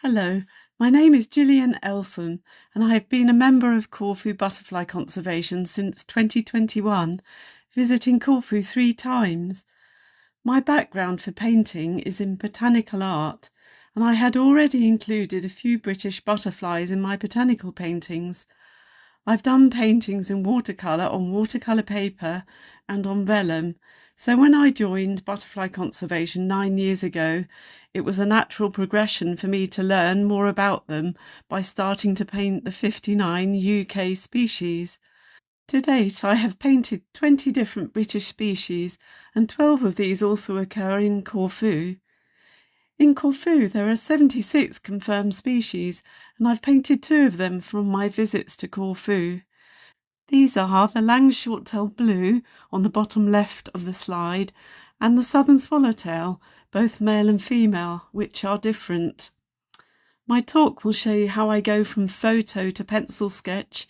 Hello, my name is Gillian Elsom and I have been a member of Corfu Butterfly Conservation since 2021, visiting Corfu 3 times. My background for painting is in botanical art and I had already included a few British butterflies in my botanical paintings. I've done paintings in watercolour on watercolour paper and on vellum, so when I joined Butterfly Conservation 9 years ago, it was a natural progression for me to learn more about them by starting to paint the 59 UK species. To date, I have painted 20 different British species, and 12 of these also occur in Corfu. In Corfu, there are 76 confirmed species, and I've painted 2 of them from my visits to Corfu. These are the Lang's short-tailed blue on the bottom left of the slide and the southern swallowtail, both male and female, which are different. My talk will show you how I go from photo to pencil sketch,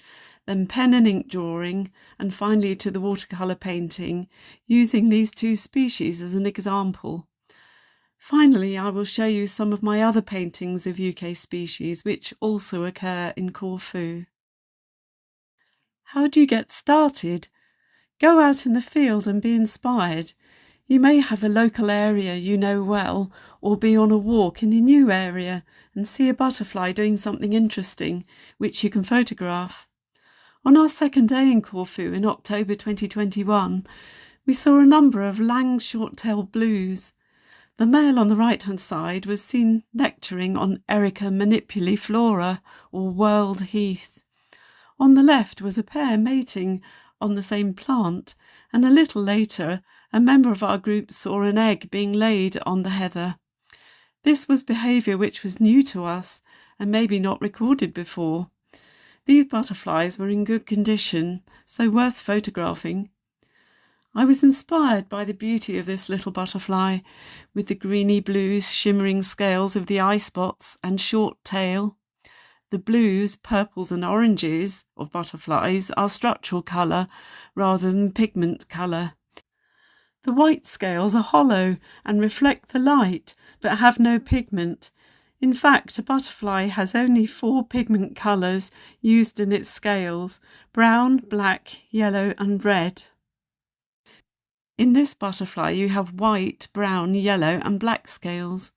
then pen and ink drawing, and finally to the watercolour painting, using these 2 species as an example. Finally, I will show you some of my other paintings of UK species which also occur in Corfu. How do you get started? Go out in the field and be inspired. You may have a local area you know well, or be on a walk in a new area and see a butterfly doing something interesting, which you can photograph. On our second day in Corfu in October 2021, we saw a number of Lang's short-tailed blues. The male on the right-hand side was seen nectaring on Erica manipuliflora, or world heath. On the left was a pair mating on the same plant, and a little later a member of our group saw an egg being laid on the heather. This was behaviour which was new to us and maybe not recorded before. These butterflies were in good condition, so worth photographing. I was inspired by the beauty of this little butterfly, with the greeny blues shimmering scales of the eye spots and short tail. The blues, purples and oranges of butterflies are structural colour rather than pigment colour. The white scales are hollow and reflect the light but have no pigment. In fact, a butterfly has only 4 pigment colours used in its scales: brown, black, yellow and red. In this butterfly you have white, brown, yellow and black scales.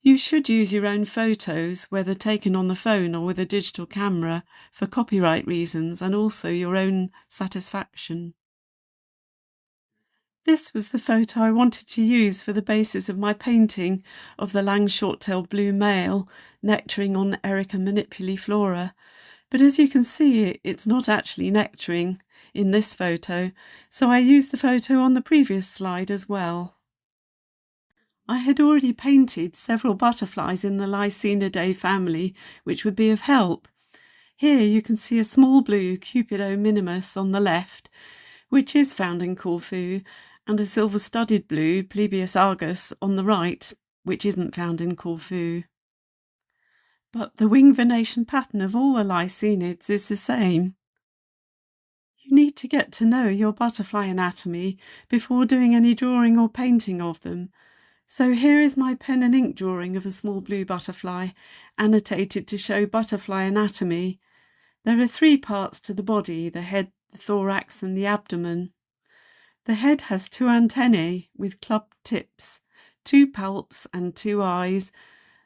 You should use your own photos, whether taken on the phone or with a digital camera, for copyright reasons and also your own satisfaction. This was the photo I wanted to use for the basis of my painting of the Lang's short-tailed blue male nectaring on Erica manipuliflora. But as you can see, it's not actually nectaring in this photo, so I used the photo on the previous slide as well. I had already painted several butterflies in the Lycaenidae family, which would be of help. Here you can see a small blue Cupido minimus on the left, which is found in Corfu, and a silver-studded blue Plebeius argus on the right, which isn't found in Corfu. But the wing venation pattern of all the Lycaenids is the same. You need to get to know your butterfly anatomy before doing any drawing or painting of them. So here is my pen and ink drawing of a small blue butterfly, annotated to show butterfly anatomy. There are 3 parts to the body: the head, the thorax and the abdomen. The head has 2 antennae with clubbed tips, 2 palps and 2 eyes.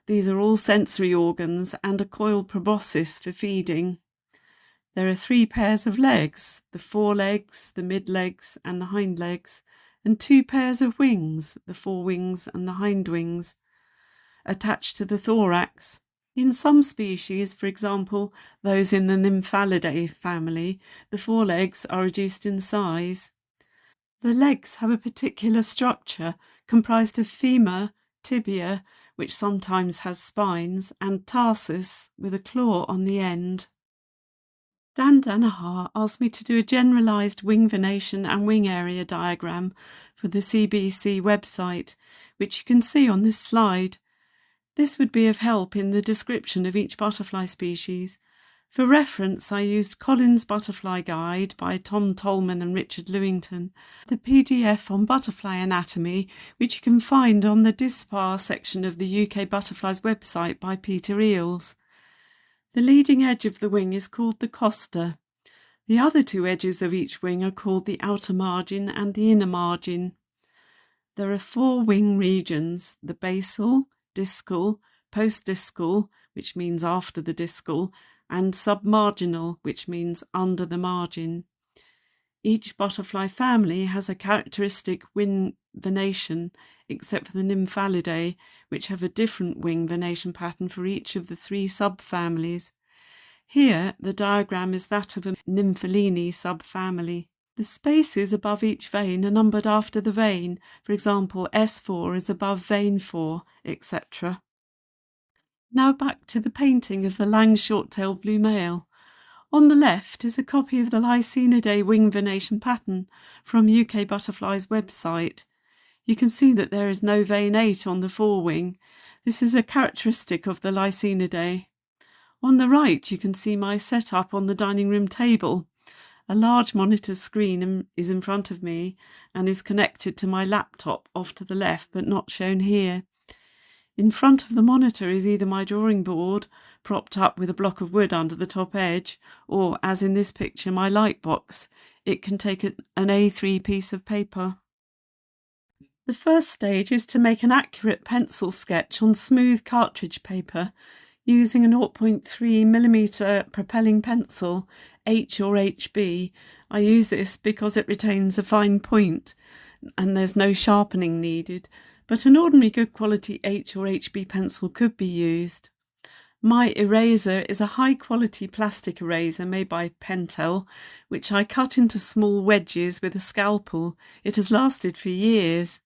These are all sensory organs, and a coiled proboscis for feeding. There are 3 pairs of legs: the forelegs, the mid-legs and the hind legs, and 2 pairs of wings, the forewings and the hindwings, attached to the thorax. In some species, for example those in the Nymphalidae family, the forelegs are reduced in size. The legs have a particular structure comprised of femur, tibia, which sometimes has spines, and tarsus with a claw on the end. Dan Danaher asked me to do a generalised wing venation and wing area diagram for the CBC website, which you can see on this slide. This would be of help in the description of each butterfly species. For reference, I used Collins' Butterfly Guide by Tom Tolman and Richard Lewington, the PDF on butterfly anatomy, which you can find on the Dispar section of the UK Butterflies website by Peter Eales. The leading edge of the wing is called the costa. The other two edges of each wing are called the outer margin and the inner margin. There are 4 wing regions: the basal, discal, postdiscal, which means after the discal, and submarginal, which means under the margin. Each butterfly family has a characteristic wing venation, except for the Nymphalidae, which have a different wing venation pattern for each of the 3 subfamilies. Here, the diagram is that of a Nymphaline subfamily. The spaces above each vein are numbered after the vein. For example, S4 is above vein 4, etc. Now back to the painting of the Lang short-tailed blue male. On the left is a copy of the Lycaenidae wing venation pattern from UK Butterflies website. You can see that there is no vein 8 on the forewing. This is a characteristic of the Lycaenidae. On the right you can see my setup on the dining room table. A large monitor screen is in front of me and is connected to my laptop off to the left, but not shown here. In front of the monitor is either my drawing board, propped up with a block of wood under the top edge, or, as in this picture, my light box. It can take an A3 piece of paper. The first stage is to make an accurate pencil sketch on smooth cartridge paper using a 0.3mm propelling pencil, H or HB. I use this because it retains a fine point and there's no sharpening needed, but an ordinary good quality H or HB pencil could be used. My eraser is a high quality plastic eraser made by Pentel, which I cut into small wedges with a scalpel. It has lasted for years.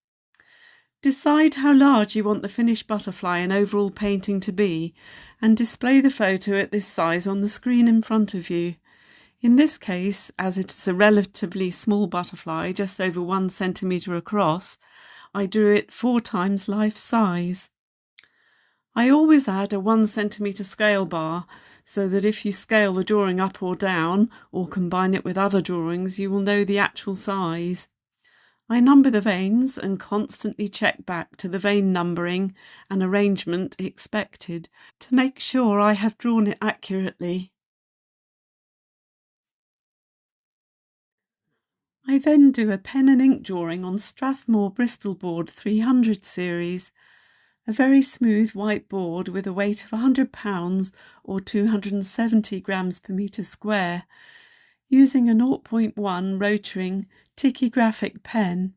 Decide how large you want the finished butterfly and overall painting to be, and display the photo at this size on the screen in front of you. In this case, as it is a relatively small butterfly, just over 1 centimetre across, I drew it 4 times life size. I always add a 1 centimetre scale bar, so that if you scale the drawing up or down, or combine it with other drawings, you will know the actual size. I number the veins and constantly check back to the vein numbering and arrangement expected to make sure I have drawn it accurately. I then do a pen and ink drawing on Strathmore Bristol board 300 series, a very smooth white board with a weight of £100 or 270 grams per metre square, using a 0.1 Rotring Tachygraphic pen.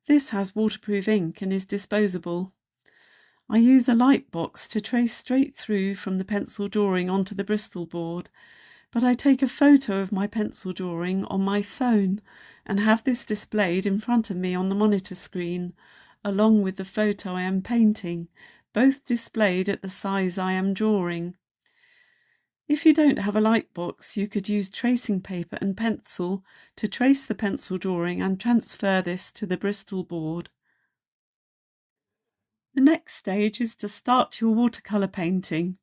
This has waterproof ink and is disposable. I use a light box to trace straight through from the pencil drawing onto the Bristol board, but I take a photo of my pencil drawing on my phone and have this displayed in front of me on the monitor screen, along with the photo I am painting, both displayed at the size I am drawing. If you don't have a light box, you could use tracing paper and pencil to trace the pencil drawing and transfer this to the Bristol board. The next stage is to start your watercolour painting.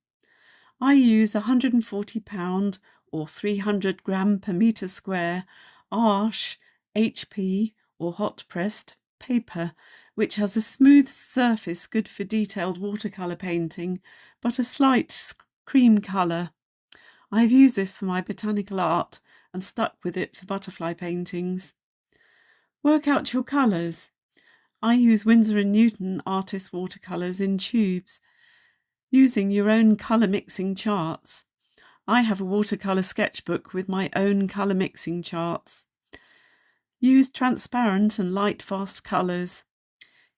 I use £140 or 300 gram per metre square Arches HP or hot pressed paper, which has a smooth surface good for detailed watercolour painting, but a slight cream colour. I have used this for my botanical art and stuck with it for butterfly paintings. Work out your colours. I use Winsor & Newton artist watercolours in tubes, using your own colour mixing charts. I have a watercolour sketchbook with my own colour mixing charts. Use transparent and light fast colours.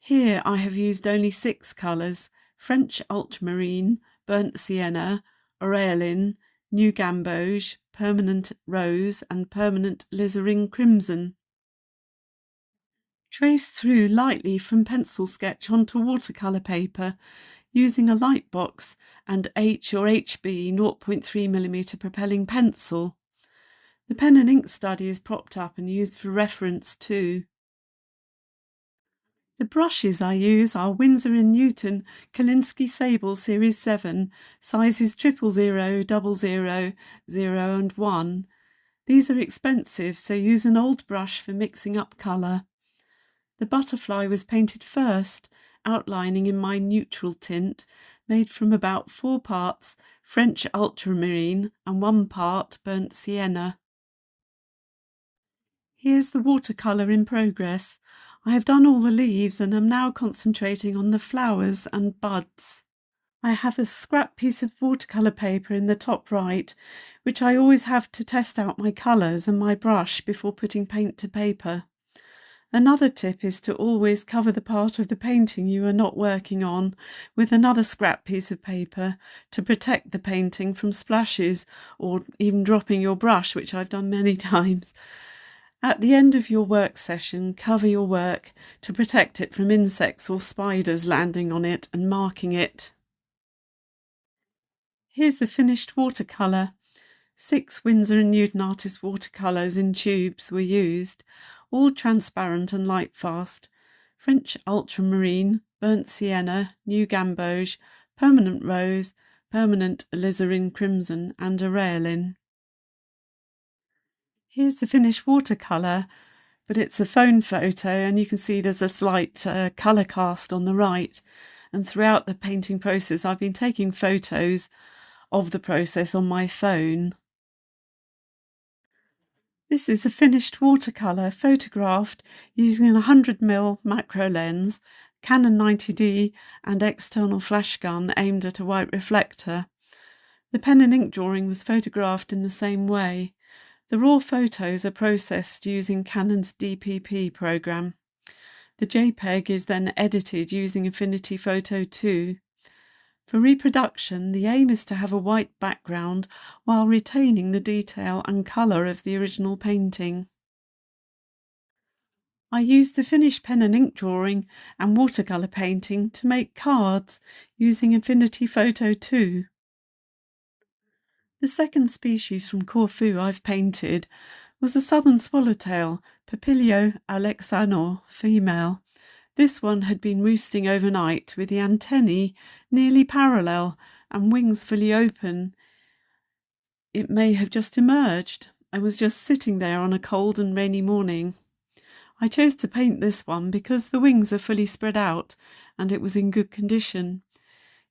Here I have used only 6 colours: French ultramarine, burnt sienna, aureolin, new gamboge, permanent rose and permanent alizarin crimson. Trace through lightly from pencil sketch onto watercolour paper using a light box and H or HB 0.3mm propelling pencil. The pen and ink study is propped up and used for reference too. The brushes I use are Winsor & Newton Kolinsky Sable Series 7, sizes 000, 00, 0 and 1. These are expensive, so use an old brush for mixing up colour. The butterfly was painted first, outlining in my neutral tint, made from about 4 parts French ultramarine and 1 part burnt sienna. Here's the watercolour in progress. I have done all the leaves and am now concentrating on the flowers and buds. I have a scrap piece of watercolour paper in the top right, which I always have to test out my colours and my brush before putting paint to paper. Another tip is to always cover the part of the painting you are not working on with another scrap piece of paper to protect the painting from splashes or even dropping your brush, which I've done many times. At the end of your work session, cover your work to protect it from insects or spiders landing on it and marking it. Here's the finished watercolour. 6 Winsor & Newton Artist watercolours in tubes were used, all transparent and light fast. French ultramarine, burnt sienna, new gamboge, permanent rose, permanent alizarin crimson and aureolin. Here's the finished watercolour, but it's a phone photo and you can see there's a slight colour cast on the right. And throughout the painting process I've been taking photos of the process on my phone. This is the finished watercolour photographed using a 100mm macro lens, Canon 90D and external flash gun aimed at a white reflector. The pen and ink drawing was photographed in the same way. The raw photos are processed using Canon's DPP program. The JPEG is then edited using Affinity Photo 2. For reproduction, the aim is to have a white background while retaining the detail and colour of the original painting. I used the finished pen and ink drawing and watercolour painting to make cards using Affinity Photo 2. The second species from Corfu I've painted was a southern swallowtail, Papilio alexanor, female. This one had been roosting overnight with the antennae nearly parallel and wings fully open. It may have just emerged. I was just sitting there on a cold and rainy morning. I chose to paint this one because the wings are fully spread out and it was in good condition.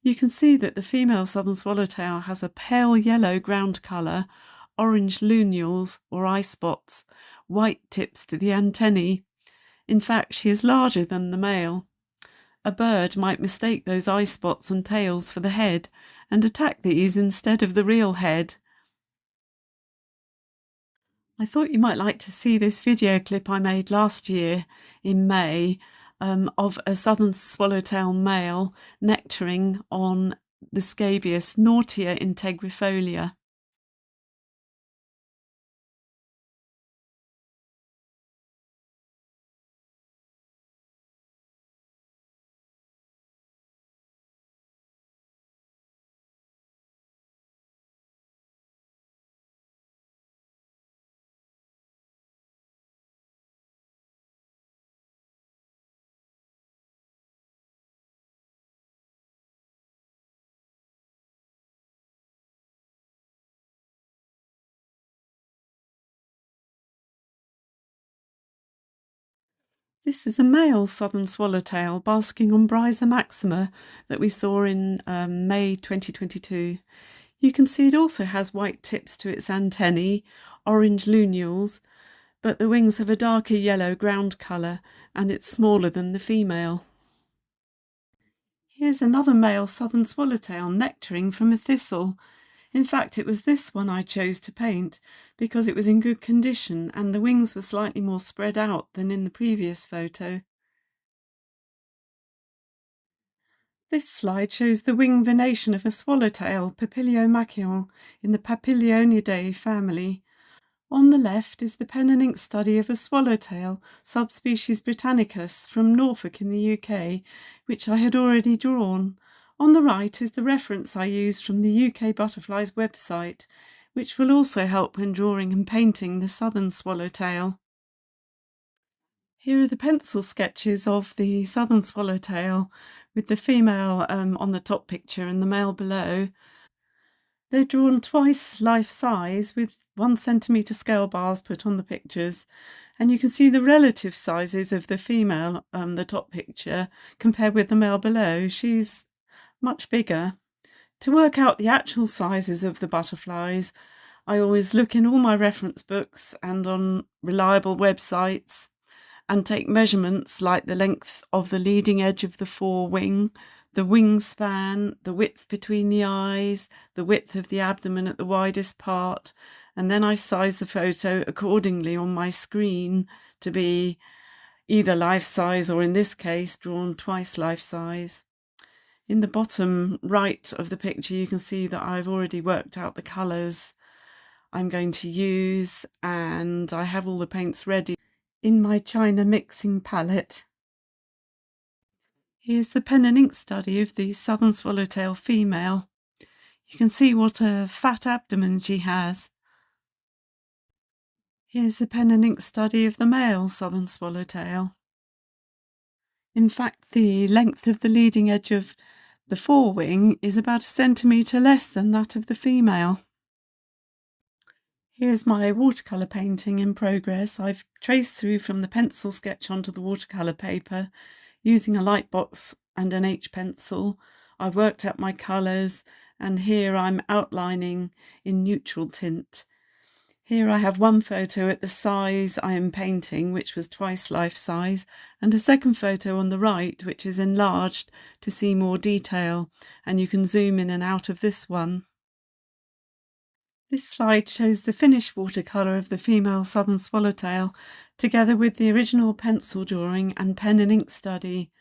You can see that the female southern swallowtail has a pale yellow ground colour, orange lunules or eye spots, white tips to the antennae. In fact, she is larger than the male. A bird might mistake those eye spots and tails for the head and attack these instead of the real head. I thought you might like to see this video clip I made last year in May of a southern swallowtail male nectaring on the scabious Nautia integrifolia. This is a male southern swallowtail basking on Bryza maxima that we saw in May 2022. You can see it also has white tips to its antennae, orange lunules, but the wings have a darker yellow ground colour and it's smaller than the female. Here's another male southern swallowtail nectaring from a thistle. In fact, it was this one I chose to paint because it was in good condition and the wings were slightly more spread out than in the previous photo. This slide shows the wing venation of a swallowtail, Papilio macaon, in the Papilionidae family. On the left is the pen and ink study of a swallowtail, subspecies Britannicus, from Norfolk in the UK, which I had already drawn. On the right is the reference I used from the UK Butterflies website, which will also help when drawing and painting the southern swallowtail. Here are the pencil sketches of the southern swallowtail with the female on the top picture and the male below. They're drawn twice life size with 1 centimetre scale bars put on the pictures, and you can see the relative sizes of the female, the top picture, compared with the male below. She's much bigger. To work out the actual sizes of the butterflies, I always look in all my reference books and on reliable websites and take measurements like the length of the leading edge of the forewing, the wingspan, the width between the eyes, the width of the abdomen at the widest part, and then I size the photo accordingly on my screen to be either life size or, in this case, drawn twice life size. In the bottom right of the picture you can see that I've already worked out the colours I'm going to use, and I have all the paints ready in my China mixing palette. Here's the pen and ink study of the southern swallowtail female. You can see what a fat abdomen she has. Here's the pen and ink study of the male southern swallowtail. In fact, the length of the leading edge of the forewing is about 1 centimetre less than that of the female. Here's my watercolour painting in progress. I've traced through from the pencil sketch onto the watercolour paper using a light box and an H pencil. I've worked out my colours, and here I'm outlining in neutral tint. Here I have one photo at the size I am painting, which was twice life size, and a second photo on the right, which is enlarged to see more detail, and you can zoom in and out of this one. This slide shows the finished watercolour of the female southern swallowtail, together with the original pencil drawing and pen and ink study.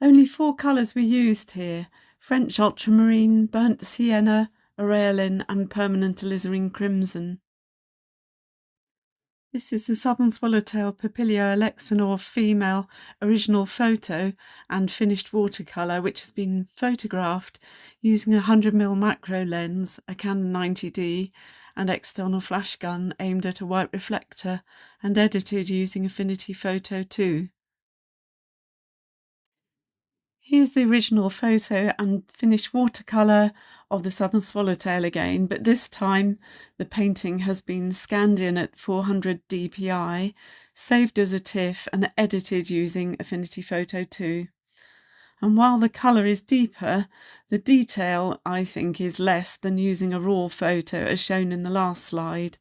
Only 4 colours were used here: French ultramarine, burnt sienna, aureolin and permanent alizarin crimson. This is the southern swallowtail Papilio alexanor female original photo and finished watercolour, which has been photographed using a 100mm macro lens, a Canon 90D, and external flash gun aimed at a white reflector, and edited using Affinity Photo 2. Here's the original photo and finished watercolour of the southern swallowtail again, but this time the painting has been scanned in at 400 dpi, saved as a TIFF and edited using Affinity Photo 2. And while the colour is deeper, the detail, I think, is less than using a raw photo as shown in the last slide.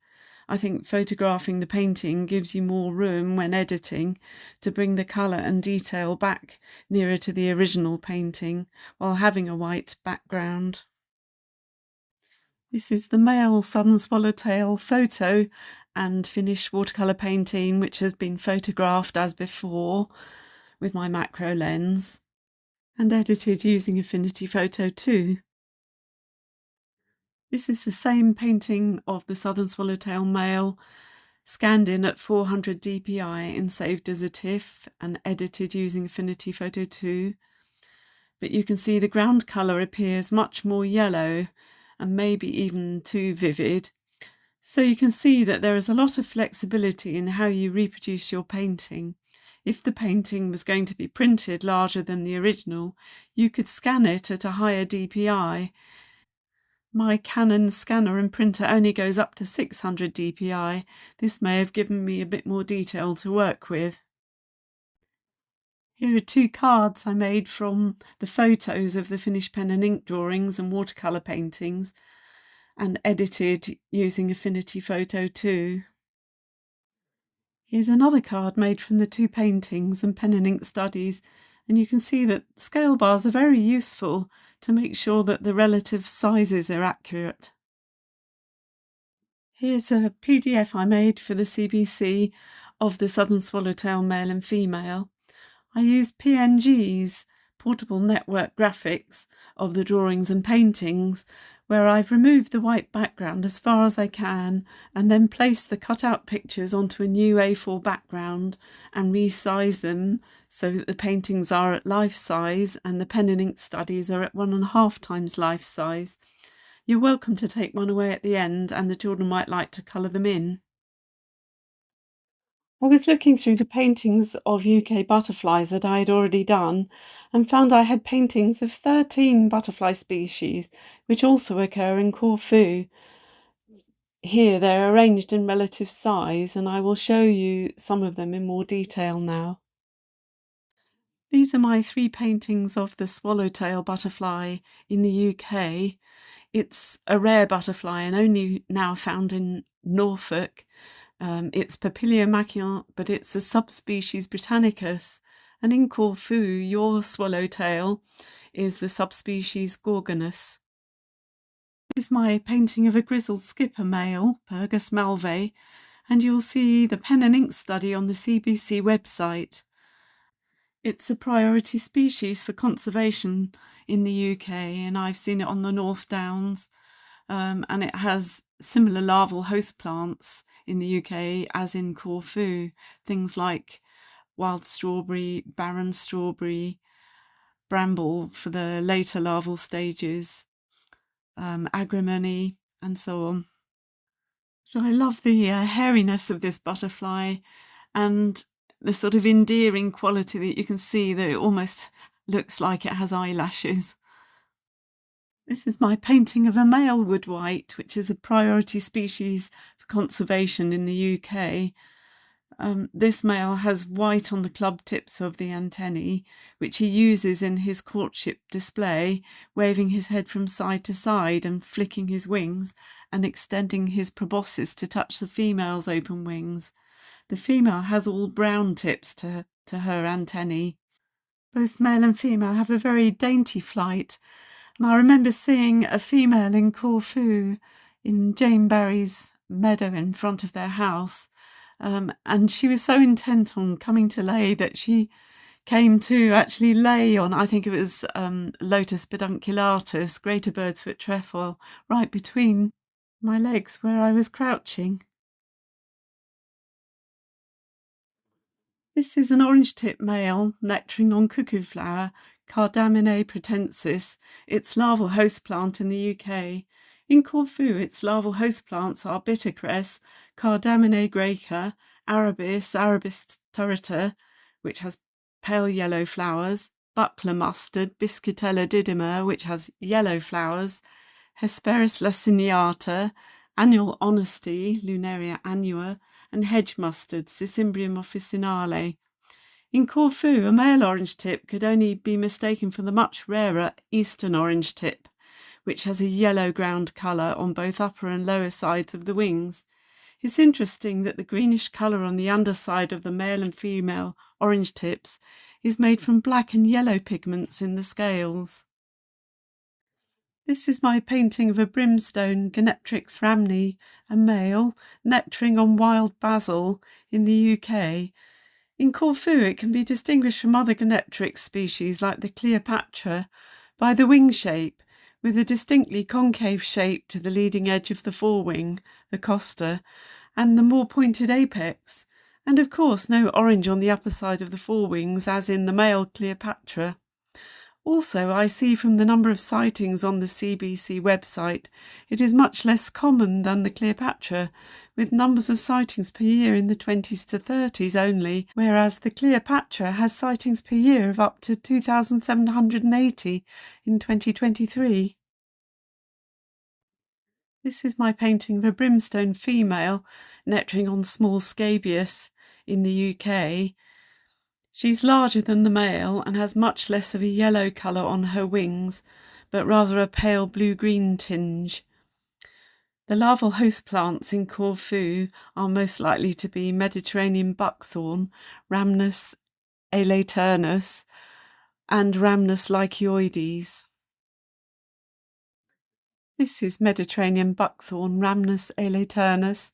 I think photographing the painting gives you more room when editing to bring the colour and detail back nearer to the original painting while having a white background. This is the male southern swallowtail photo and finished watercolour painting, which has been photographed as before with my macro lens and edited using Affinity Photo 2. This is the same painting of the southern swallowtail male, scanned in at 400 dpi and saved as a TIFF and edited using Affinity Photo 2. But you can see the ground colour appears much more yellow and maybe even too vivid. So you can see that there is a lot of flexibility in how you reproduce your painting. If the painting was going to be printed larger than the original, you could scan it at a higher dpi. My Canon scanner and printer only goes up to 600 dpi. This may have given me a bit more detail to work with. Here are 2 cards I made from the photos of the finished pen and ink drawings and watercolour paintings and edited using Affinity Photo 2. Here's another card made from the 2 paintings and pen and ink studies, and you can see that scale bars are very useful to make sure that the relative sizes are accurate. Here's a PDF I made for the CBC of the southern swallowtail male and female. I used PNGs, portable network graphics, of the drawings and paintings, where I've removed the white background as far as I can and then placed the cut-out pictures onto a new A4 background and resized them so that the paintings are at life size and the pen and ink studies are at 1.5 times life size. You're welcome to take one away at the end, and the children might like to colour them in. I was looking through the paintings of UK butterflies that I had already done and found I had paintings of 13 butterfly species, which also occur in Corfu. Here they're arranged in relative size, and I will show you some of them in more detail now. These are my 3 paintings of the swallowtail butterfly in the UK. It's a rare butterfly and only now found in Norfolk. It's Papilio maculans, but it's a subspecies Britannicus. And in Corfu, your swallowtail is the subspecies Gorgonus. This is my painting of a grizzled skipper male, Purgus malvae, and you'll see the pen and ink study on the CBC website. It's a priority species for conservation in the UK, and I've seen it on the North Downs, and it has similar larval host plants in the UK as in Corfu, things like wild strawberry, barren strawberry, bramble for the later larval stages, agrimony, and so on. So I love the hairiness of this butterfly and the sort of endearing quality that you can see that it almost looks like it has eyelashes. This is my painting of a male wood white, which is a priority species for conservation in the UK. This male has white on the club tips of the antennae, which he uses in his courtship display, waving his head from side to side and flicking his wings and extending his proboscis to touch the female's open wings. The female has all brown tips to her antennae. Both male and female have a very dainty flight, and I remember seeing a female in Corfu in Jane Barry's meadow in front of their house, and she was so intent on coming to lay that she came to actually lay on, I think it was Lotus pedunculatus, greater bird's foot trefoil, right between my legs where I was crouching. This is an orange-tip male nectaring on cuckoo flower, Cardaminae pratensis, its larval host plant in the UK. In Corfu, its larval host plants are bittercress, Cardaminae graeca, Arabis turrita, which has pale yellow flowers, buckler mustard, Biscutella didyma, which has yellow flowers, Hesperis laciniata, annual honesty, Lunaria annua, and hedge mustard, Cicimbrium officinale. In Corfu, a male orange tip could only be mistaken for the much rarer eastern orange tip, which has a yellow ground colour on both upper and lower sides of the wings. It's interesting that the greenish colour on the underside of the male and female orange tips is made from black and yellow pigments in the scales. This is my painting of a brimstone Geneptrix ramney, a male, nectaring on wild basil in the UK. In Corfu, it can be distinguished from other Geneptrix species like the Cleopatra by the wing shape, with a distinctly concave shape to the leading edge of the forewing, the costa, and the more pointed apex, and of course no orange on the upper side of the forewings as in the male Cleopatra. Also, I see from the number of sightings on the CBC website, it is much less common than the Cleopatra, with numbers of sightings per year in the 20s to 30s only, whereas the Cleopatra has sightings per year of up to 2,780 in 2023. This is my painting of a brimstone female nectaring on small scabious in the UK. She's larger than the male and has much less of a yellow colour on her wings, but rather a pale blue-green tinge. The larval host plants in Corfu are most likely to be Mediterranean buckthorn, Rhamnus alaternus, and Rhamnus lychioides. This is Mediterranean buckthorn, Rhamnus alaternus,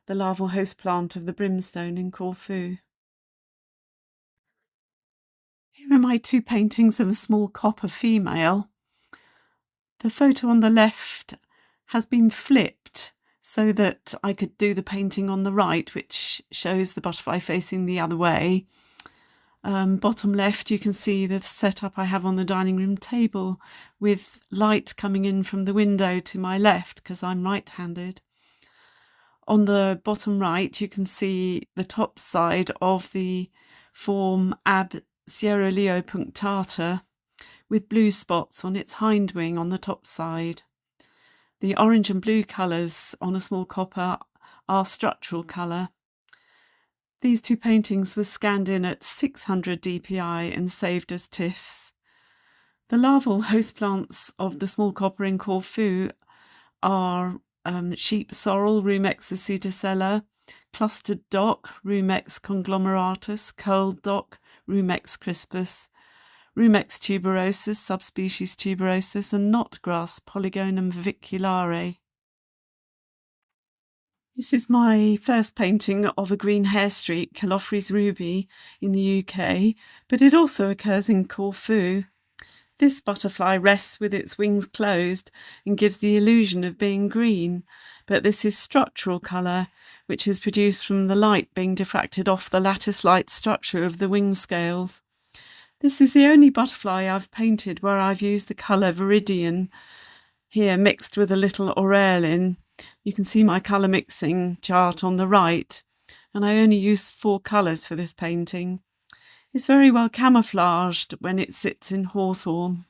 the larval host plant of the brimstone in Corfu. Here are my 2 paintings of a small copper female. The photo on the left has been flipped so that I could do the painting on the right, which shows the butterfly facing the other way. Bottom left, you can see the setup I have on the dining room table with light coming in from the window to my left because I'm right-handed. On the bottom right, you can see the top side of the form Ab Sierra Leo punctata with blue spots on its hind wing on the top side. The orange and blue colours on a small copper are structural colour. These two paintings were scanned in at 600 dpi and saved as TIFFs. The larval host plants of the small copper in Corfu are sheep sorrel, Rumex acetosella, clustered dock, Rumex conglomeratus, curled dock, Rumex crispus, Rumex tuberosus, subspecies tuberosus, and knotgrass, Polygonum viviculare. This is my first painting of a green hair streak, Calophrys ruby, in the UK, but it also occurs in Corfu. This butterfly rests with its wings closed and gives the illusion of being green, but this is structural colour, which is produced from the light being diffracted off the lattice light structure of the wing scales. This is the only butterfly I've painted where I've used the colour viridian, here mixed with a little aureolin. You can see my colour mixing chart on the right, and I only used 4 colours for this painting. It's very well camouflaged when it sits in hawthorn.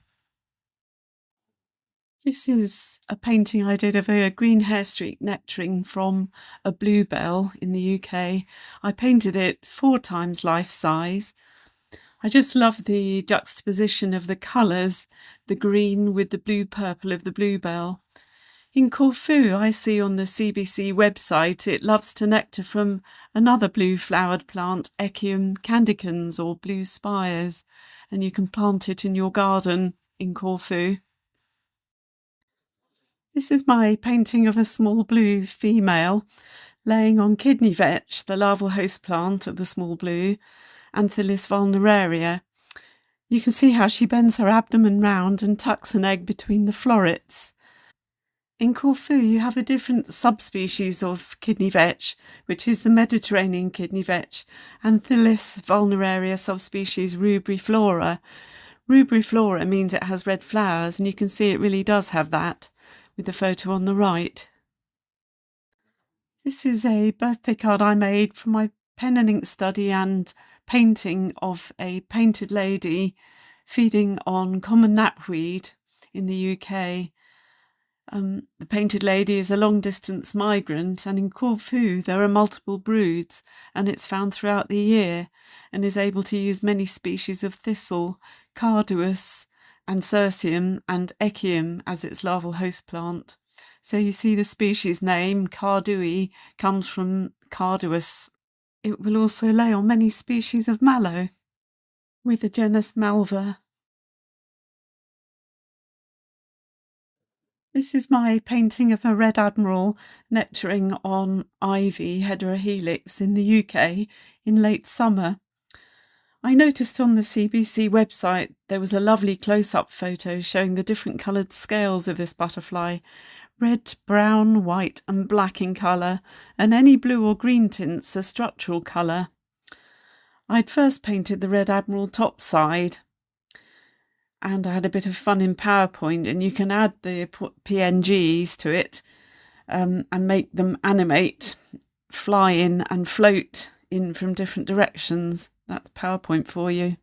This is a painting I did of a green hair streak nectaring from a bluebell in the UK. I painted it 4 times life size. I just love the juxtaposition of the colours, the green with the blue-purple of the bluebell. In Corfu, I see on the CBC website it loves to nectar from another blue-flowered plant, Echium candicans or blue spires, and you can plant it in your garden in Corfu. This is my painting of a small blue female laying on kidney vetch, the larval host plant of the small blue, Anthelis vulneraria. You can see how she bends her abdomen round and tucks an egg between the florets. In Corfu, you have a different subspecies of kidney vetch, which is the Mediterranean kidney vetch, Anthelis vulneraria subspecies rubriflora. Rubriflora means it has red flowers, and you can see it really does have that, with the photo on the right. This is a birthday card I made for my pen and ink study and painting of a painted lady feeding on common knapweed in the UK. The painted lady is a long-distance migrant, and in Corfu there are multiple broods, and it's found throughout the year and is able to use many species of thistle, carduus, ansersium and echium as its larval host plant. So you see the species name, cardui, comes from carduus. It will also lay on many species of mallow, with the genus Malva. This is my painting of a red admiral nectaring on ivy heterohelix in the UK in late summer. I noticed on the CBC website there was a lovely close-up photo showing the different coloured scales of this butterfly, red, brown, white and black in colour, and any blue or green tints are structural colour. I'd first painted the red admiral top side, and I had a bit of fun in PowerPoint, and you can add the PNGs to it and make them animate, fly in and float in from different directions. That's PowerPoint for you.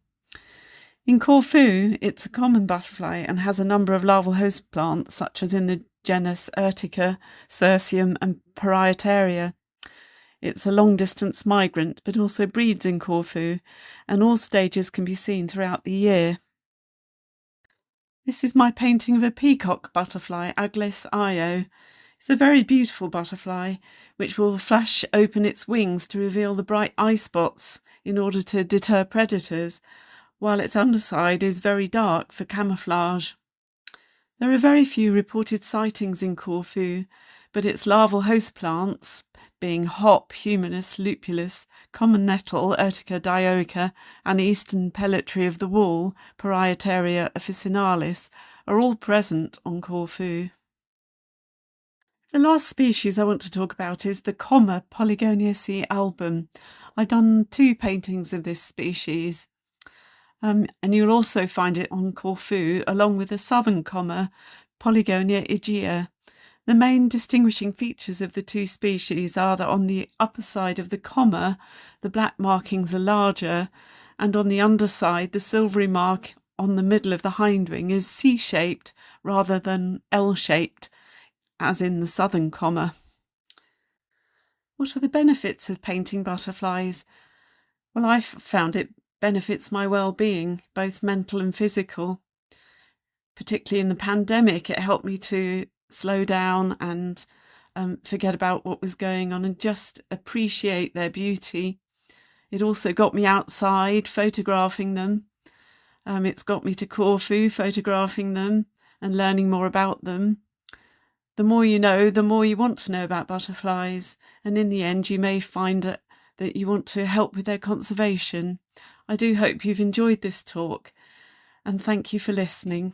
In Corfu, it's a common butterfly and has a number of larval host plants, such as in the genus Urtica, Cirsium and Parietaria. It's a long-distance migrant, but also breeds in Corfu, and all stages can be seen throughout the year. This is my painting of a peacock butterfly, Agles io. It's a very beautiful butterfly, which will flash open its wings to reveal the bright eye spots in order to deter predators, while its underside is very dark for camouflage. There are very few reported sightings in Corfu, but its larval host plants, being hop, humanus, lupulus, common nettle, Urtica dioica, and eastern pelletry of the wall, Parietaria officinalis, are all present on Corfu. The last species I want to talk about is the comma Polygoniaceae album. I've done 2 paintings of this species, and you'll also find it on Corfu along with the southern comma Polygonia igea. The main distinguishing features of the two species are that on the upper side of the comma, the black markings are larger, and on the underside, the silvery mark on the middle of the hindwing is C-shaped rather than L-shaped, as in the southern comma. What are the benefits of painting butterflies? Well, I've found it benefits my well-being, both mental and physical. Particularly in the pandemic, it helped me to slow down and forget about what was going on and just appreciate their beauty. It also got me outside photographing them. It's got me to Corfu photographing them and learning more about them. The more you know, the more you want to know about butterflies, and in the end you may find that you want to help with their conservation. I do hope you've enjoyed this talk, and thank you for listening.